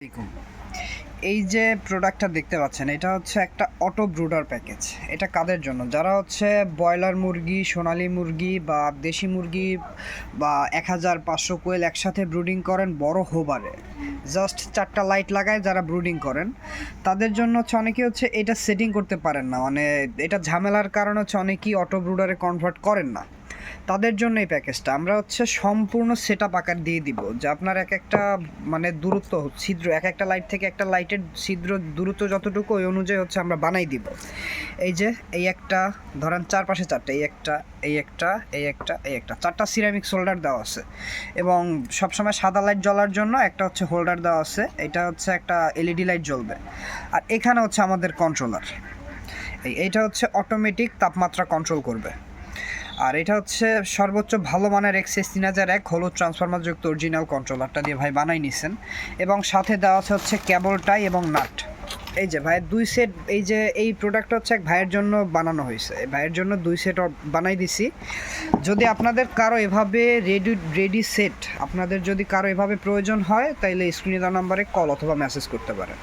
দেখুন, এই যে প্রোডাক্টটা দেখতে পাচ্ছেন এটা হচ্ছে একটা অটো ব্রুডার প্যাকেজ। এটা কাদের জন্য? যারা হচ্ছে ব্রয়লার মুরগি, সোনালী মুরগি বা দেশি মুরগি বা ১,৫০০ কোয়েল একসাথে ব্রুডিং করেন বড় হোবারে, জাস্ট ৪টা লাইট লাগায় যারা ব্রুডিং করেন তাদের জন্য হচ্ছে অনেকে হচ্ছে এটা সেটিং করতে পারেন না, মানে এটা ঝামেলার কারণে হচ্ছে অনেকেই অটো ব্রুডারে কনভার্ট করেন না। তাদের জন্য এই প্যাকেজটা আমরা হচ্ছে সম্পূর্ণ সেটআপ আকার দিয়ে দিব, যে আপনার এক একটা মানে দূরত্ব ছিদ্র, এক একটা লাইট থেকে একটা লাইটের ছিদ্র দূরত্ব যতটুকু ওই অনুযায়ী হচ্ছে আমরা বানাই দিব। এই যে এই একটা ধরেন চারপাশে চারটা, এই একটা, এই একটা, এই একটা, এই একটা, চারটা সিরামিক হোল্ডার দেওয়া আছে এবং সবসময় সাদা লাইট জ্বলার জন্য একটা হচ্ছে হোল্ডার দেওয়া আছে। এটা হচ্ছে একটা এলইডি লাইট জ্বলবে। আর এখানে হচ্ছে আমাদের কন্ট্রোলার, এইটা হচ্ছে অটোমেটিক তাপমাত্রা কন্ট্রোল করবে। আর এটা হচ্ছে সর্বোচ্চ ভালো মানের এক্সএস 3001 হলুদ ট্রান্সফরমারযুক্ত অরিজিনাল কন্ট্রোলারটা দিয়ে ভাই বানাই নিছেন। এবং সাথে দেওয়া আছে হচ্ছে কেবল টাই এবং নাট। এই যে ভাইয়ের 2 সেট, এই যে এই প্রোডাক্টটা হচ্ছে এক ভাইয়ের জন্য বানানো হয়েছে, এই ভাইয়ের জন্য 2 সেট বানাই দিছি। যদি আপনাদের কারো এভাবে রেডি সেট আপনাদের যদি কারো এভাবে প্রয়োজন হয় তাইলে স্ক্রিনে দেওয়া নাম্বারে কল অথবা মেসেজ করতে পারেন।